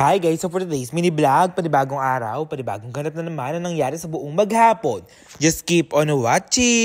Hi guys, so for today's mini vlog, panibagong araw, panibagong ganap na naman ang nangyari sa buong maghapon. Just keep on watching!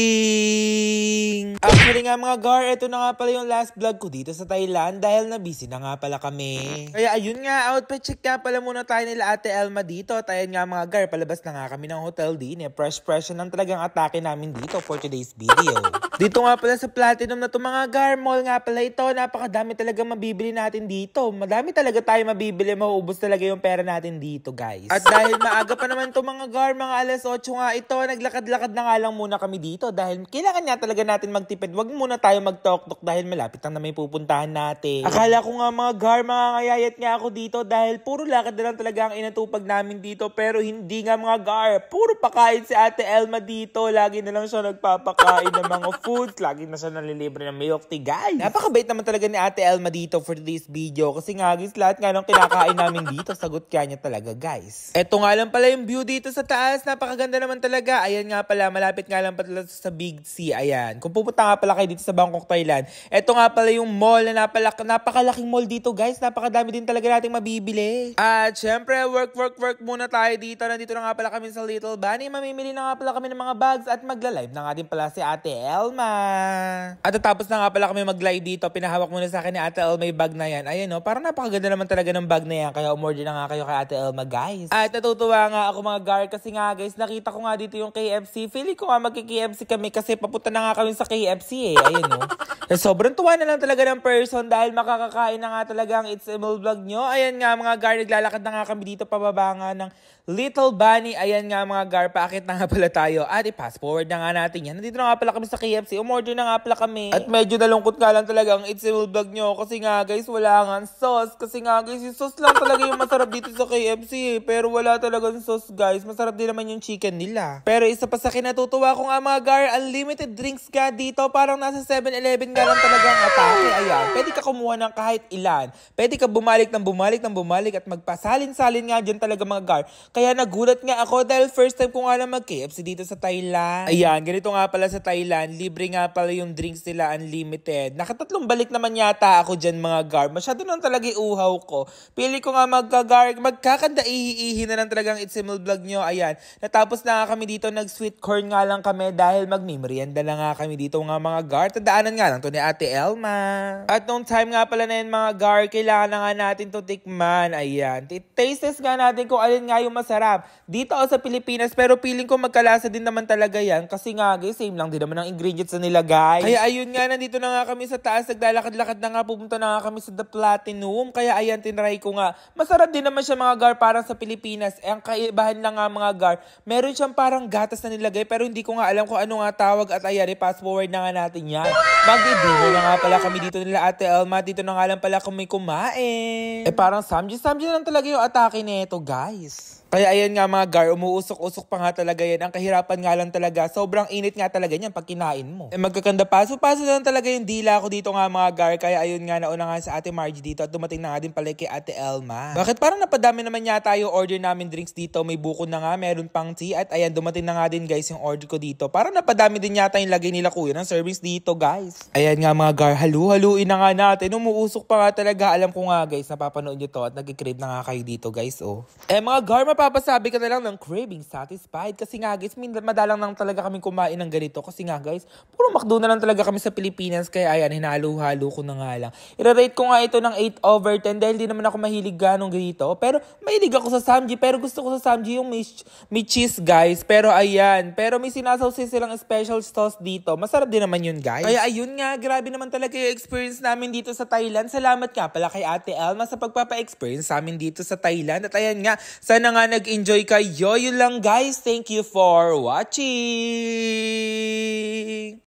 Actually nga mga gar, ito na nga pala yung last vlog ko dito sa Thailand dahil na busy na nga pala kami. Kaya ayun nga, outfit check nga pala muna tayo nila Ate Elma dito. At ayun nga mga gar, palabas na nga kami ng hotel din. Fresh na talagang atake namin dito for today's video. Dito nga pala sa Platinum na to mga gar, mall nga pala ito. Napakadami talaga mabibili natin dito. Madami talaga tayo mabibili, mauubos talaga yung pera natin dito guys. At dahil maaga pa naman to mga gar, mga alas 8 nga ito, naglakad-lakad na nga lang muna kami dito dahil kailangan nga talaga natin magtipid. Wag muna tayo mag-tok-tok dahil malapit lang na may pupuntahan natin. Akala ko nga mga gar, mga ngayayat nga ako dito dahil puro lakad na lang talaga ang inatupag namin dito. Pero hindi nga mga gar, puro pakain si Ate Elma dito. Lagi na lang siya nagpapakain ng mga foods. Lagi na siya nalilibre ng milk tea guys. Napakabait naman talaga ni Ate Elma dito for today's video kasi nga guys, lahat nga ng kinakain namin dito, sagot kaya niya talaga guys. Eto nga lang pala yung view dito sa taas, napakaganda naman talaga. Ayan nga pala, malapit nga lang pala sa Big C. Ayan, kung pupunta nga pala kayo dito sa Bangkok, Thailand, eto nga pala yung mall na napakalaking mall dito guys. Napakadami din talaga nating mabibili. At syempre, work muna tayo dito. Nandito na nga pala kami sa Little Bunny. Mamimili na nga pala kami ng mga bags at magla-live na nga din pala si Ate Elma. At tapos na nga pala kami mag-live dito. Pinahawak muna sa akin ni Ate Elma yung bag na yan. Ayan o, parang napakaganda naman talaga ng bag na yan. Kaya umorder na nga kayo kay Ate Elma guys. At natutuwa nga ako mga gar kasi nga guys, nakita ko nga dito yung KFC. Feeling ko nga magki-KFC kami kasi papunta na nga kami sa KFC eh. Ayan o. Sobrang tuwa na lang talaga ng person dahil makakakain na nga talaga ang It's Emil vlog nyo. Ayan nga mga gar, naglalakad na nga kami dito pababa nga ng Little Bunny. Ayan nga mga gar, paakit na nga pala tayo. At i-pass forward na nga natin yan. Nandito na nga pala kami sa KFC. Umorder na nga pala kami. At medyo nalungkot nga lang talaga ang It's Emil vlog nyo. Kasi nga guys, wala nga sauce. Kasi nga guys, yung sauce lang talaga yung masarap dito sa KFC. Pero wala talagang sauce guys. Masarap din naman yung chicken nila. Pero isa pa sa kinatutuwa ko nga mga gar, unlimited drinks ka dito. Parang nasa 7-Eleven nga lang talaga ang atake. Ayan, pwede ka kumuha ng kahit ilan. Pwede ka bumalik at magpasalin-salin nga dyan talaga mga gar. Kaya nagulat nga ako dahil first time ko nga lang mag-KFC dito sa Thailand. Ayan, ganito nga pala sa Thailand. Libre nga pala yung drinks nila, unlimited. Nakatatlong balik naman yata ako dyan mga gar. Masyado nang talaga iuhaw ko. Pili ko nga magkakanda-ihi na lang talagang It's Emil vlog nyo. Ayan, natapos na nga kami dito, nag-sweet corn nga lang kami dahil magmimerienda na nga kami dito nga mga gar. Tandaanan nga lang to ni Ate Elma. At nung time nga pala na yun mga gar, kailangan na nga natin to tikman. Ayan, taste test nga natin kung alin nga yung masarap dito o sa Pilipinas, pero feeling ko magkalasa din naman talaga yan kasi nga guys, same lang din naman ang ingredients na nila guys. Kaya ayun nga, nandito na nga kami sa taas, naglalakad-lakad na nga, pupunta na nga kami sa The Platinum. Kaya ayan, tinry ko nga. Masarap din naman siya mga gar, parang sa Pilipinas. Ang kaibahan lang nga mga gar, meron siyang parang gatas na nilagay pero hindi ko nga alam kung ano nga tawag. At ayan, fast forward na nga natin yan. Mag-dinner na nga pala kami dito nila Ate Elma. Dito na nga lang pala kami kumain. Parang samji lang talaga yung atake nito guys. Kaya ayan nga mga gar, umuusok-usok pa nga talaga yan. Ang kahirapan nga lang talaga, sobrang init nga talaga yan pag kinain mo. Magkakanda paso lang talaga yung dila ko dito nga mga gar. Kaya ayun nga, nauna nga sa Ate Margie dito at dumating na nga din pala kay Ate Elma. Bakit parang napadami naman yata yung order namin drinks dito. May buko na nga, meron pang tea. At ayan, dumating na nga din guys yung order ko dito. Parang napadami din yata yung lagay nila kuya ng servings dito guys. Ayan nga mga gar, halu-haluin na nga natin. Umuusok pa nga talaga. Alam ko nga guys, napapanood nyo to at nag-crave na nga kayo dito guys oh. Mga gar, mapapasabi ka na lang ng craving satisfied kasi nga guys, madalang lang talaga kami kumain ng ganito kasi nga guys, puro McDo na lang talaga kami sa Pilipinas. Kaya ayan, hinalo-halo ko na nga lang. I-rate ko nga ito ng 8/10 dahil di naman ako mahilig ganong ganito. Pero mahilig ako sa samji, pero gusto ko sa samji yung may cheese guys. Pero ayan, pero may sinasaw silang special sauce dito. Masarap din naman yun guys. Kaya ayun nga, grabe naman talaga yung experience namin dito sa Thailand. Salamat nga pala kay Ate Elma sa pagpapa-experience namin dito sa Thailand. At ayan nga, sana nga nag-enjoy kayo. Yun lang guys. Thank you for watching.